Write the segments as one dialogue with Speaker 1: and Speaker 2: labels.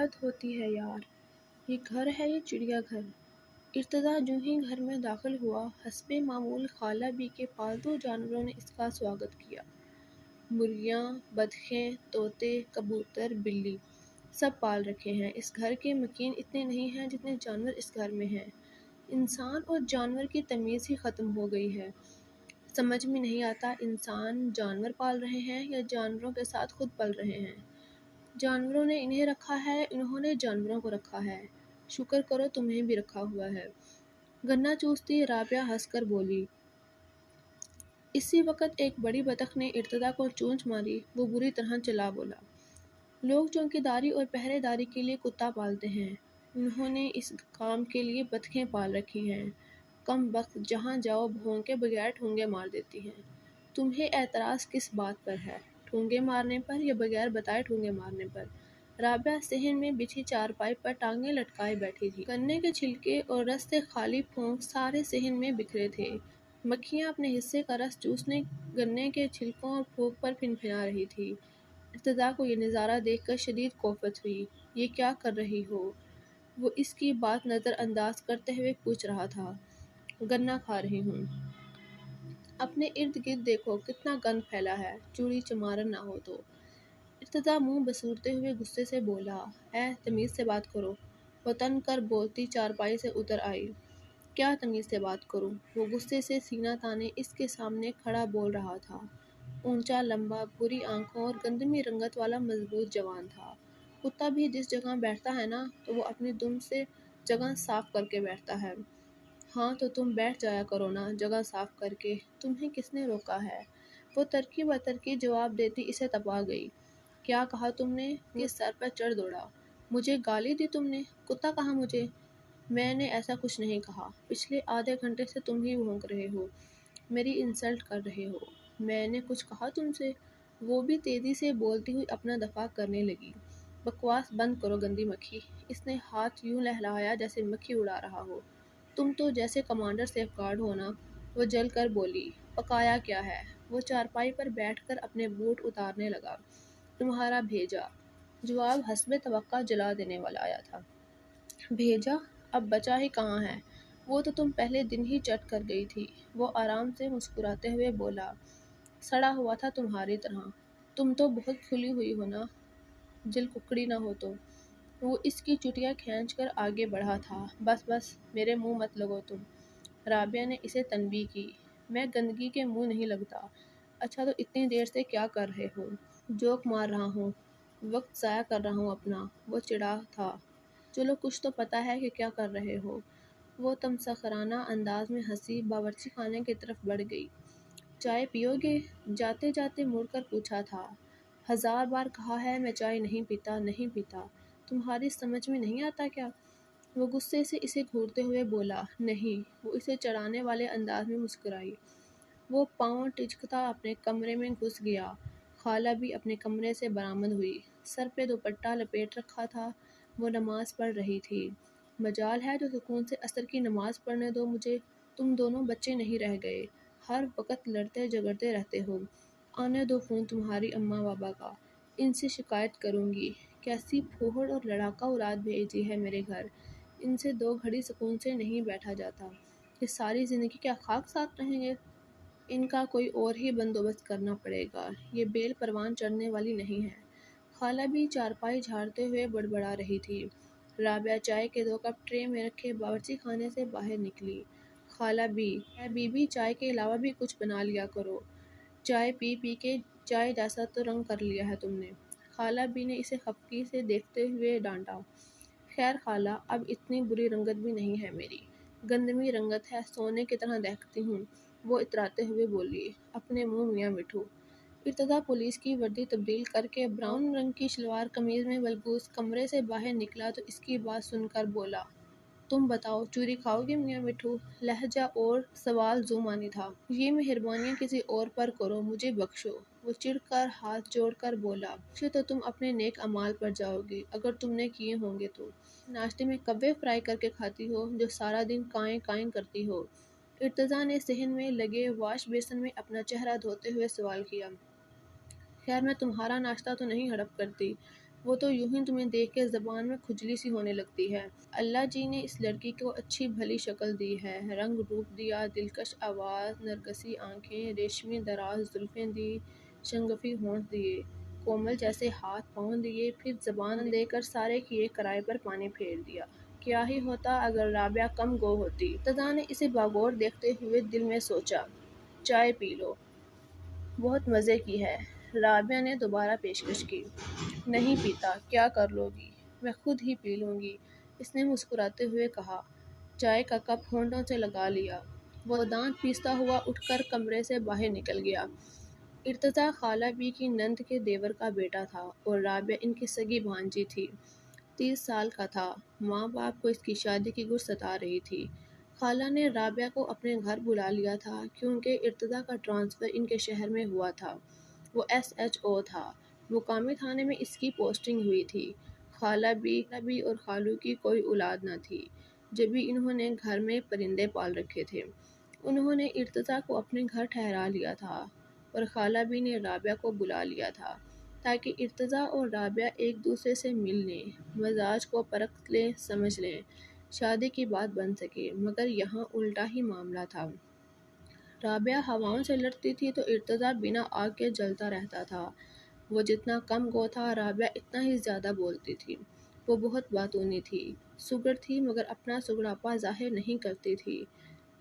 Speaker 1: حد ہوتی ہے یار، یہ گھر ہے یہ چڑیا گھر۔ ارتضیٰ جو ہی گھر میں داخل ہوا، حسب معمول خالہ بی کے پالتو جانوروں نے اس کا سواگت کیا۔ مرغیاں، بطخیں، طوطے، کبوتر، بلی، سب پال رکھے ہیں۔ اس گھر کے مکین اتنے نہیں ہیں جتنے جانور اس گھر میں ہیں۔ انسان اور جانور کی تمیز ہی ختم ہو گئی ہے۔ سمجھ میں نہیں آتا انسان جانور پال رہے ہیں یا جانوروں کے ساتھ خود پل رہے ہیں۔ جانوروں نے انہیں رکھا ہے، انہوں نے جانوروں کو رکھا ہے۔ شکر کرو تمہیں بھی رکھا ہوا ہے۔ گنا چوستی رابعہ ہنس کر بولی۔ اسی وقت ایک بڑی بطخ نے ارتضیٰ کو چونچ ماری، وہ بری طرح چلا بولا۔ لوگ چوکیداری اور پہرے داری کے لیے کتا پالتے ہیں، انہوں نے اس کام کے لیے بطخیں پال رکھی ہیں۔ کم بخت، جہاں جاؤ بھونکے بغیر ٹھونگے مار دیتی ہیں۔ تمہیں اعتراض کس بات پر ہے، ٹھونگے مارنے پر یا بغیر بتائے ٹھونگے مارنے پر؟ رابعہ صحن میں بچھی چارپائی پر ٹانگیں لٹکائے بیٹھی تھی۔ گنے کے چھلکے اور رس سے خالی پھونک سارے صحن میں بکھرے تھے۔ مکھیاں اپنے حصے کا رس چوسنے گنے کے چھلکوں اور پھونک پر پھنپھنا رہی تھی۔ ارتضیٰ کو یہ نظارہ دیکھ کر شدید کوفت ہوئی۔ یہ کیا کر رہی ہو؟ وہ اس کی بات نظر انداز کرتے ہوئے پوچھ رہا تھا۔ گنا کھا رہی ہوں۔ اپنے ارد گرد دیکھو کتنا گند پھیلا ہے، چوڑی چمارن نہ ہو تو۔ ارتضیٰ منہ بسورتے ہوئے غصے سے بولا۔ اے تمیز سے بات کرو۔ وہ تن کر بولتی چارپائی سے اتر آئی۔ کیا تمیز سے بات کروں؟ وہ غصے سے سینہ تانے اس کے سامنے کھڑا بول رہا تھا۔ اونچا، لمبا، بھوری آنکھوں اور گندمی رنگت والا مضبوط جوان تھا۔ کتا بھی جس جگہ بیٹھتا ہے نا تو وہ اپنی دم سے جگہ صاف کر کے بیٹھتا ہے۔ ہاں تو تم بیٹھ جایا کرو نا جگہ صاف کر کے، تمہیں کس نے روکا ہے؟ وہ ترکی بترکی جواب دیتی اسے تپا گئی۔ کیا کہا تم نے؟ وہ سر پر چڑھ دوڑا۔ مجھے گالی دی تم نے؟ کتا کہا مجھے؟ میں نے ایسا کچھ نہیں کہا۔ پچھلے آدھے گھنٹے سے تم ہی بھونک رہے ہو، میری انسلٹ کر رہے ہو۔ میں نے کچھ کہا تم سے؟ وہ بھی تیزی سے بولتی ہوئی اپنا دفاع کرنے لگی۔ بکواس بند کرو گندی مکھی۔ اس نے ہاتھ یوں لہلایا جیسے مکھی اڑا رہا ہو۔ تم تو جیسے کمانڈر سیف گارڈ ہو نا۔ وہ جل کر بولی۔ پکایا کیا ہے؟ وہ چارپائی پر بیٹھ کر اپنے بوٹ اتارنے لگا۔ تمہارا بھیجا۔ جواب حسب توقع جلا دینے والا آیا تھا۔ بھیجا؟ اب بچا ہی کہاں ہے؟ وہ تو تم پہلے دن ہی چٹ کر گئی تھی۔ وہ آرام سے مسکراتے ہوئے بولا۔ سڑا ہوا تھا تمہاری طرح۔ تم تو بہت کھلی ہوئی ہو نا، جل ککڑی نہ ہو تو۔ وہ اس کی چٹیاں کھینچ کر آگے بڑھا تھا۔ بس بس، میرے منہ مت لگو تم۔ رابعہ نے اسے تنبیہ کی۔ میں گندگی کے منہ نہیں لگتا۔ اچھا تو اتنی دیر سے کیا کر رہے ہو؟ جوک مار رہا ہوں، وقت ضائع کر رہا ہوں اپنا۔ وہ چڑھا تھا۔ چلو کچھ تو پتہ ہے کہ کیا کر رہے ہو۔ وہ تمسخرانہ انداز میں ہنسی، باورچی خانے کی طرف بڑھ گئی۔ چائے پیو گے؟ جاتے جاتے مڑ کر پوچھا تھا۔ 1000 بار کہا ہے میں چائے نہیں پیتا، نہیں پیتا، تمہاری سمجھ میں نہیں آتا کیا؟ وہ غصے سے اسے گھورتے ہوئے بولا۔ نہیں۔ وہ اسے چڑھانے والے انداز میں مسکرائی۔ وہ پاؤں ٹچکتا اپنے کمرے میں گھس گیا۔ خالہ بھی اپنے کمرے سے برآمد ہوئی۔ سر پہ دوپٹہ لپیٹ رکھا تھا۔ وہ نماز پڑھ رہی تھی۔ مجال ہے تو سکون سے عصر کی نماز پڑھنے دو مجھے۔ تم دونوں بچے نہیں رہ گئے، ہر وقت لڑتے جھگڑتے رہتے ہو۔ آنے دو فون تمہاری اماں بابا کا، ان سے شکایت کروں گی۔ کیسی پھوہڑ اور لڑاکا اولاد بھیجی ہے میرے گھر، ان سے 2 گھڑی سکون سے نہیں بیٹھا جاتا۔ یہ ساری زندگی کیا خاک ساتھ رہیں گے؟ ان کا کوئی اور ہی بندوبست کرنا پڑے گا، یہ بیل پروان چڑھنے والی نہیں ہے۔ خالہ بھی چارپائی جھاڑتے ہوئے بڑبڑا رہی تھی۔ رابعہ چائے کے 2 کپ ٹرے میں رکھے باورچی خانے سے باہر نکلی۔ خالہ بی، اے بی بی، چائے کے علاوہ بھی کچھ بنا لیا کرو، چائے پی پی کے چائے جیسا تو رنگ کر لیا ہے تم نے۔ خالہ بی نے اسے خفگی سے دیکھتے ہوئے ڈانٹا۔ خیر خالہ، اب اتنی بری رنگت بھی نہیں ہے میری، گندمی رنگت ہے، سونے کی طرح دہکتی ہوں۔ وہ اتراتے ہوئے بولی۔ اپنے منہ میاں مٹھو۔ ارتضیٰ پولیس کی وردی تبدیل کر کے براؤن رنگ کی شلوار قمیض میں ملبوس کمرے سے باہر نکلا تو اس کی بات سن کر بولا۔ تم بتاؤ، چوری کھاؤ گے میاں مٹھو؟ لہجہ اور سوال زو معنی تھا۔ یہ مہربانیاں کسی اور پر کرو، مجھے بخشو۔ وہ چڑھ کر ہاتھ جوڑ کر بولا۔ بخشے تو تم اپنے نیک اعمال پر جاؤ گی، اگر تم نے کیے ہوں گے تو۔ ناشتے میں کوے فرائی کر کے کھاتی ہو جو سارا دن کائیں کائیں کرتی ہو؟ ارتضیٰ نے صحن میں لگے واش بیسن میں اپنا چہرہ دھوتے ہوئے سوال کیا۔ خیر میں تمہارا ناشتہ تو نہیں ہڑپ کرتی، وہ تو یوں ہی تمہیں دیکھ کے زبان میں کھجلی سی ہونے لگتی ہے۔ اللہ جی نے اس لڑکی کو اچھی بھلی شکل دی ہے، رنگ روپ دیا، دلکش آواز، نرگسی آنکھیں، ریشمی دراز زلفیں دی، شگنفی ہونٹ دیے، کومل جیسے ہاتھ پاؤں دیے، پھر زبان دے کر سارے کیے کرائے پر پانی پھیر دیا۔ کیا ہی ہوتا اگر رابعہ کم گو ہوتی۔ ارتضیٰ نے اسے باغور دیکھتے ہوئے دل میں سوچا، چائے پی لو، بہت مزے کی ہے۔ رابعہ نے دوبارہ پیشکش کی۔ نہیں پیتا، کیا کر لو گی؟ میں خود ہی پی لوں گی، اس نے مسکراتے ہوئے کہا۔ چائے کا کپ ہونٹوں سے لگا لیا، وہ دانت پیستا ہوا اٹھ کر کمرے سے باہر نکل گیا۔ ارتضیٰ خالہ بی کی نند کے دیور کا بیٹا تھا اور رابعہ ان کی سگی بھانجی تھی۔ 30 سال کا تھا۔ ماں باپ کو اس کی شادی کی گرج ستا رہی تھی۔ خالہ نے رابعہ کو اپنے گھر بلا لیا تھا کیونکہ ارتضیٰ کا ٹرانسفر ان کے شہر میں ہوا تھا۔ وہ SHO تھا۔ مقامی تھانے میں اس کی پوسٹنگ ہوئی تھی۔ خالہ بی اور خالو کی کوئی اولاد نہ تھی، جبھی انہوں نے گھر میں پرندے پال رکھے تھے۔ انہوں نے ارتضیٰ کو اپنے گھر ٹھہرا لیا تھا اور خالہ بی نے رابعہ کو بلا لیا تھا تاکہ ارتضیٰ اور رابعہ ایک دوسرے سے مل لیں، مزاج کو پرکھ لیں، سمجھ لیں، شادی کی بات بن سکے۔ مگر یہاں الٹا ہی معاملہ تھا۔ رابعہ ہواؤں سے لڑتی تھی تو ارتضیٰ بنا آگ کے جلتا رہتا تھا۔ وہ جتنا کم گو تھا، رابعہ اتنا ہی زیادہ بولتی تھی۔ وہ بہت باتونی تھی، سگڑ تھی مگر اپنا سگڑاپا ظاہر نہیں کرتی تھی۔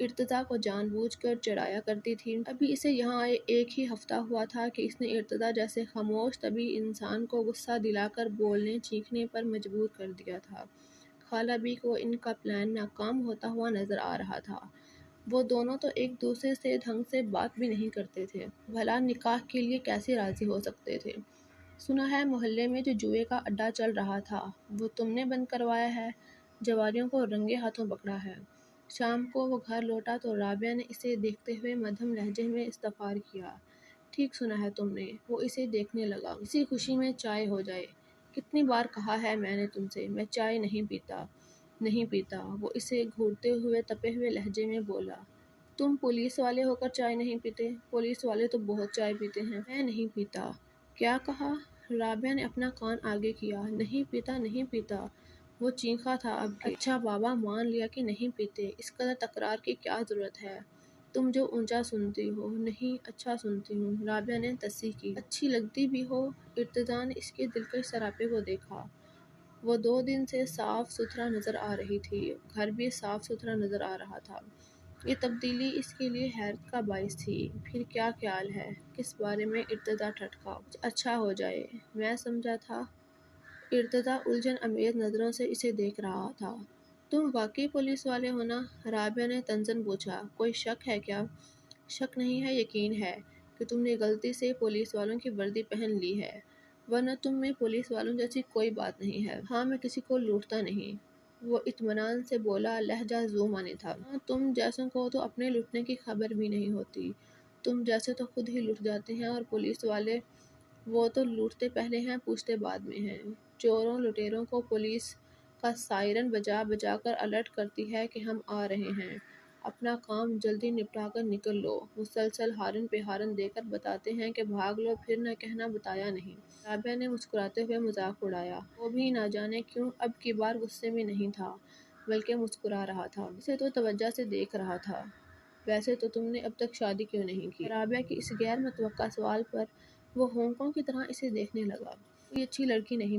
Speaker 1: ارتضیٰ کو جان بوجھ کر چڑھایا کرتی تھی۔ ابھی اسے یہاں آئے ایک ہی ہفتہ ہوا تھا کہ اس نے ارتضیٰ جیسے خاموش طبع انسان کو غصہ دلا کر بولنے چیخنے پر مجبور کر دیا تھا۔ خالہ بی کو ان کا پلان ناکام ہوتا ہوا نظر آ رہا تھا۔ وہ دونوں تو ایک دوسرے سے ڈھنگ سے بات بھی نہیں کرتے تھے، بھلا نکاح کے لیے کیسے راضی ہو سکتے تھے؟ سنا ہے محلے میں جو جوئے کا اڈا چل رہا تھا وہ تم نے بند کروایا ہے، جواریوں کو رنگے ہاتھوں پکڑا ہے۔ شام کو وہ گھر لوٹا تو رابعہ نے اسے دیکھتے ہوئے مدھم لہجے میں استفسار کیا۔ ٹھیک سنا ہے تم نے، وہ اسے دیکھنے لگا۔ اسی خوشی میں چائے ہو جائے۔ کتنی بار کہا ہے میں نے تم سے، میں چائے نہیں پیتا، نہیں پیتا، وہ اسے گھورتے ہوئے تپے ہوئے لہجے میں بولا۔ تم پولیس والے ہو کر چائے نہیں پیتے؟ پولیس والے تو بہت چائے پیتے ہیں۔ میں نہیں پیتا۔ کیا کہا؟ رابعہ نے اپنا کان آگے کیا۔ نہیں پیتا، نہیں پیتا، وہ چیخا تھا اب کہ اچھا بابا مان لیا کہ نہیں پیتے، اس قدر تکرار کی کیا ضرورت ہے؟ تم جو اونچا سنتی ہو۔ نہیں، اچھا سنتی ہوں، رابعہ نے تصحیح کی۔ اچھی لگتی بھی ہو۔ ارتضیٰ نے اس کے دلکش سراپے کو دیکھا۔ وہ 2 دن سے صاف ستھرا نظر آ رہی تھی، گھر بھی صاف ستھرا نظر آ رہا تھا۔ یہ تبدیلی اس کے لیے حیرت کا باعث تھی۔ پھر کیا خیال ہے؟ کس بارے میں؟ ارتضیٰ ٹھٹکا۔ کچھ اچھا ہو جائے، میں سمجھا تھا۔ ارتضیٰ الجھن امیز نظروں سے اسے دیکھ رہا تھا۔ تم واقعی پولیس والے ہو نا؟ رابعہ نے تنزن پوچھا۔ کوئی شک ہے کیا؟ شک نہیں ہے، یقین ہے کہ تم نے غلطی سے پولیس والوں کی وردی پہن لی ہے، ورنہ تم میں پولیس والوں جیسی کوئی بات نہیں ہے۔ ہاں، میں کسی کو لوٹتا نہیں، وہ اطمینان سے بولا، لہجہ ذو معنی تھا۔ ہاں، تم جیسوں کو تو اپنے لٹنے کی خبر بھی نہیں ہوتی، تم جیسے تو خود ہی لٹ جاتے ہیں، اور پولیس والے وہ تو لوٹتے پہلے ہیں پوچھتے بعد میں ہیں۔ چوروں لٹیروں کو پولیس کا سائرن بجا بجا کر الرٹ کرتی ہے کہ ہم آ رہے ہیں، اپنا کام جلدی نپٹا کر نکل لو، مسلسل ہارن پہ ہارن دے کر بتاتے ہیں کہ بھاگ لو، پھر نہ کہنا بتایا نہیں۔ رابعہ نے مسکراتے ہوئے مذاق اڑایا۔ وہ بھی نہ جانے کیوں اب کی بار غصے میں نہیں تھا بلکہ مسکرا رہا تھا، اسے تو توجہ سے دیکھ رہا تھا۔ ویسے تو تم نے اب تک شادی کیوں نہیں کی؟ رابعہ کے اس غیر متوقع سوال پر وہ ہونکوں کی طرح اسے دیکھنے لگا۔ کوئی اچھی لڑکی نہیں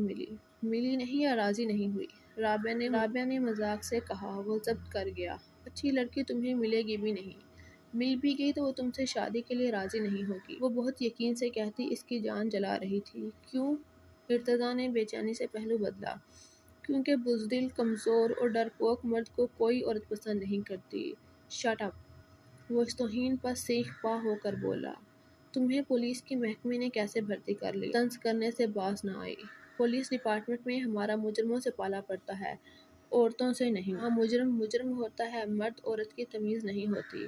Speaker 1: ملی نہیں یا راضی نہیں ہوئی؟ رابعہ نے مذاق سے کہا۔ وہ ضبط کر گیا۔ اچھی لڑکی تمہیں ملے گی بھی نہیں، مل بھی گئی تو وہ تم سے شادی کے لیے راضی نہیں ہوگی۔ وہ بہت یقین سے کہتی، اس کی جان جلا رہی تھی۔ کیوں؟ ارتضیٰ نے بے چینی سے پہلو بدلا۔ کیونکہ بزدل، کمزور اور ڈرپوک مرد کو کوئی عورت پسند نہیں کرتی۔ شٹ اپ، وہ اس توہین پر سیخ پا ہو کر بولا۔ تمہیں پولیس کے محکمے نے کیسے بھرتی کر لیا؟ طنز کرنے سے باز نہ آئی۔ پولیس ڈپارٹمنٹ میں ہمارا مجرموں سے پالا پڑتا ہے، عورتوں سے نہیں۔ ہاں، مجرم ہوتا ہے، مرد عورت کی تمیز نہیں ہوتی۔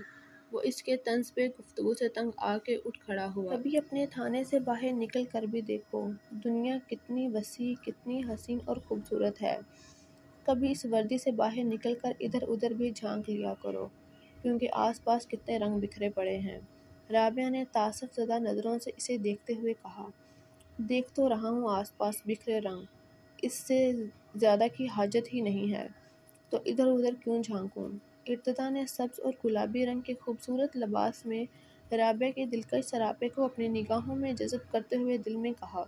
Speaker 1: وہ اس کے طنز پہ گفتگو سے تنگ آ کے اٹھ کھڑا ہوا۔ کبھی اپنے تھانے سے باہر نکل کر بھی دیکھو، دنیا کتنی وسیع، کتنی حسین اور خوبصورت ہے۔ کبھی اس وردی سے باہر نکل کر ادھر ادھر بھی جھانک لیا کرو، کیونکہ آس پاس کتنے رنگ بکھرے پڑے ہیں۔ رابعہ نے تعصب زدہ نظروں سے اسے دیکھتے ہوئے کہا۔ دیکھ تو رہا ہوں آس پاس بکھرے رنگ، اس سے زیادہ کی حاجت ہی نہیں ہے، تو ادھر ادھر کیوں جھانکوں؟ ارتضیٰ نے سبز اور گلابی رنگ کے خوبصورت لباس میں رابعہ کے دلکش سراپے کو اپنی نگاہوں میں جذب کرتے ہوئے دل میں کہا،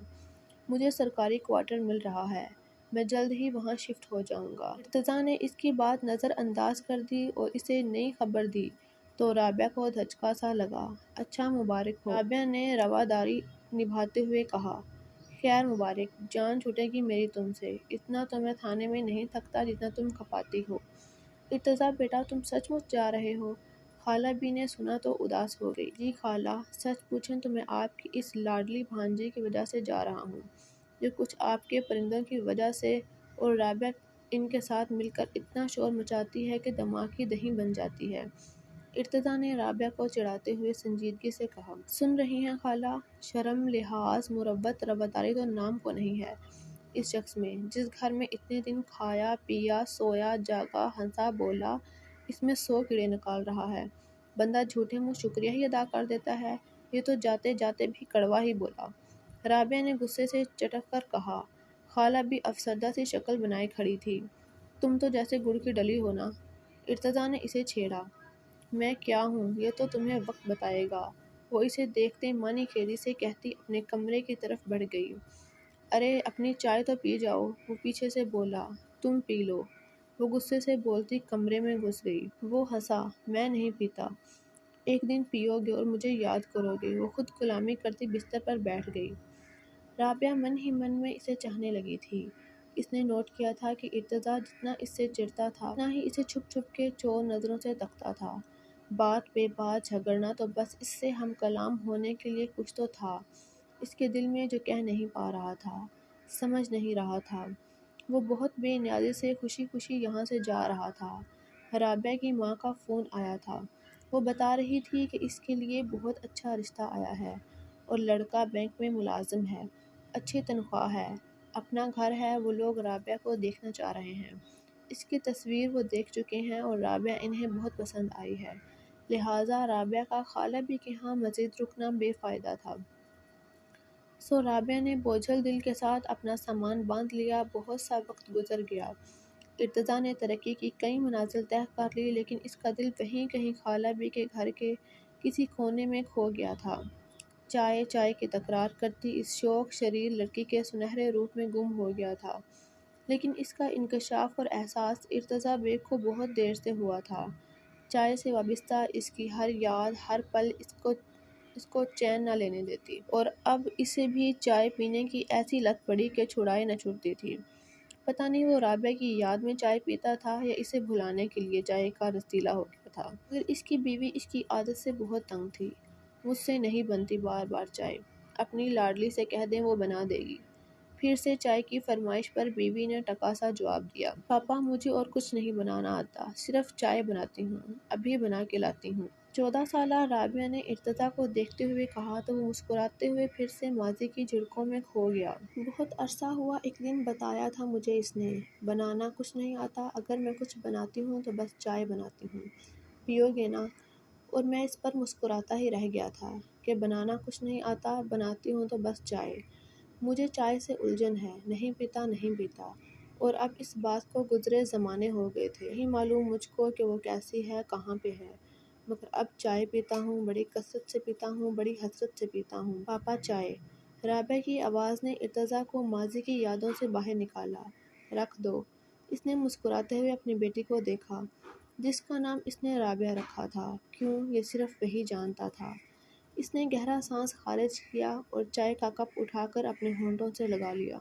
Speaker 1: مجھے سرکاری کوارٹر مل رہا ہے، میں جلد ہی وہاں شفٹ ہو جاؤں گا۔ ارتضیٰ نے اس کی بات نظر انداز کر دی اور اسے نئی خبر دی تو رابعہ کو دھچکا سا لگا۔ اچھا، مبارک ہو، رابعہ نے رواداری نبھاتے ہوئے کہا۔ خیر مبارک، جان چھوٹے گی میری تم سے، اتنا تو میں تھانے میں نہیں تھکتا جتنا تم کھپاتی ہو۔ ارتضیٰ بیٹا، تم سچ مچ جا رہے ہو؟ خالہ بھی نے سنا تو اداس ہو گئی۔ جی خالہ، سچ پوچھیں تو میں آپ کی اس لاڈلی بھانجی کی وجہ سے جا رہا ہوں، جو کچھ آپ کے پرندوں کی وجہ سے اور رابعہ ان کے ساتھ مل کر اتنا شور مچاتی ہے کہ دماغ کی دہی بن جاتی ہے۔ ارتضیٰ نے رابعہ کو چڑھاتے ہوئے سنجیدگی سے کہا۔ سن رہی ہیں خالہ، شرم، لحاظ، مروت، رواداری تو نام کو نہیں ہے اس شخص میں، جس گھر میں اتنے دن کھایا پیا سویا جاگا ہنسا بولا، اس میں 100 کیڑے نکال رہا ہے۔ بندہ جھوٹے منہ شکریہ ہی ادا کر دیتا ہے، یہ تو جاتے جاتے بھی کڑوا ہی بولا۔ رابعہ نے غصے سے چٹک کر کہا۔ خالہ بھی افسردہ سی شکل بنائے کھڑی تھی۔ تم تو جیسے گڑ کی ڈلی ہو نا۔ ارتضیٰ نے اسے چھیڑا۔ میں کیا ہوں یہ تو تمہیں وقت بتائے گا، وہ اسے دیکھتے معنی خیزی سے کہتی اپنے کمرے کی طرف بڑھ گئی۔ ارے اپنی چائے تو پی جاؤ، وہ پیچھے سے بولا۔ تم پی لو، وہ غصے سے بولتی کمرے میں گھس گئی۔ وہ ہنسا۔ میں نہیں پیتا، ایک دن پیو گے اور مجھے یاد کرو گے۔ وہ خود غلامی کرتی بستر پر بیٹھ گئی۔ رابعہ من ہی من میں اسے چاہنے لگی تھی۔ اس نے نوٹ کیا تھا کہ ارتضیٰ جتنا اس سے چڑھتا تھا اتنا ہی اسے چھپ چھپ کے چور نظروں سے تکتا تھا۔ بات بے بات جھگڑنا تو بس اس سے ہم کلام ہونے کے لیے کچھ تو تھا اس کے دل میں جو کہہ نہیں پا رہا تھا، سمجھ نہیں رہا تھا۔ وہ بہت بے نیازی سے خوشی خوشی یہاں سے جا رہا تھا۔ رابعہ کی ماں کا فون آیا تھا۔ وہ بتا رہی تھی کہ اس کے لیے بہت اچھا رشتہ آیا ہے اور لڑکا بینک میں ملازم ہے، اچھی تنخواہ ہے، اپنا گھر ہے۔ وہ لوگ رابعہ کو دیکھنا چاہ رہے ہیں۔ اس کی تصویر وہ دیکھ چکے ہیں اور رابعہ انہیں بہت پسند آئی ہے، لہٰذا رابعہ کا خالہ بھی کے ہاں مزید رکنا بے فائدہ تھا۔ سو رابعہ نے بوجھل دل کے ساتھ اپنا سامان باندھ لیا۔ بہت سا وقت گزر گیا۔ ارتضیٰ نے ترقی کی کئی منازل طے کر لی، لیکن اس کا دل کہیں کہیں خالہ بھی کے گھر کے کسی کونے میں کھو گیا تھا۔ چائے چائے کی تکرار کرتی اس شوخ شریر لڑکی کے سنہرے روپ میں گم ہو گیا تھا، لیکن اس کا انکشاف اور احساس ارتضیٰ بیگ کو بہت دیر سے ہوا تھا۔ چائے سے وابستہ اس کی ہر یاد ہر پل اس کو چین نہ لینے دیتی، اور اب اسے بھی چائے پینے کی ایسی لت پڑی کہ چھڑائے نہ چھوٹتی تھی۔ پتہ نہیں وہ رابعہ کی یاد میں چائے پیتا تھا یا اسے بھلانے کے لیے چائے کا رستیلا ہو گیا تھا، مگر اس کی بیوی اس کی عادت سے بہت تنگ تھی۔ مجھ سے نہیں بنتی بار بار چائے، اپنی لاڈلی سے کہہ دیں وہ بنا دے گی۔ پھر سے چائے کی فرمائش پر بیوی نے ٹکا سا جواب دیا۔ پاپا مجھے اور کچھ نہیں بنانا آتا، صرف چائے بناتی ہوں، ابھی بنا کے لاتی ہوں۔ 14 سالہ رابعہ نے ارتضیٰ کو دیکھتے ہوئے کہا تو وہ مسکراتے ہوئے پھر سے ماضی کی جھڑکوں میں کھو گیا۔ بہت عرصہ ہوا، ایک دن بتایا تھا مجھے اس نے، بنانا کچھ نہیں آتا، اگر میں کچھ بناتی ہوں تو بس چائے بناتی ہوں، پیو گے نا؟ اور میں اس پر مسکراتا ہی رہ گیا تھا کہ بنانا کچھ نہیں آتا، بناتی ہوں تو بس چائے۔ مجھے چائے سے الجھن ہے، نہیں پیتا نہیں پیتا، اور اب اس بات کو گزرے زمانے ہو گئے تھے۔ نہیں معلوم مجھ کو کہ وہ کیسی ہے، کہاں پہ ہے، مگر اب چائے پیتا ہوں، بڑی کثرت سے پیتا ہوں، بڑی حسرت سے پیتا ہوں۔ پاپا چائے۔ رابعہ کی آواز نے ارتضیٰ کو ماضی کی یادوں سے باہر نکالا۔ رکھ دو۔ اس نے مسکراتے ہوئے اپنی بیٹی کو دیکھا، جس کا نام اس نے رابعہ رکھا تھا۔ کیوں، یہ صرف وہی جانتا تھا۔ اس نے گہرا سانس خارج کیا اور چائے کا کپ اٹھا کر اپنے ہونٹوں سے لگا لیا۔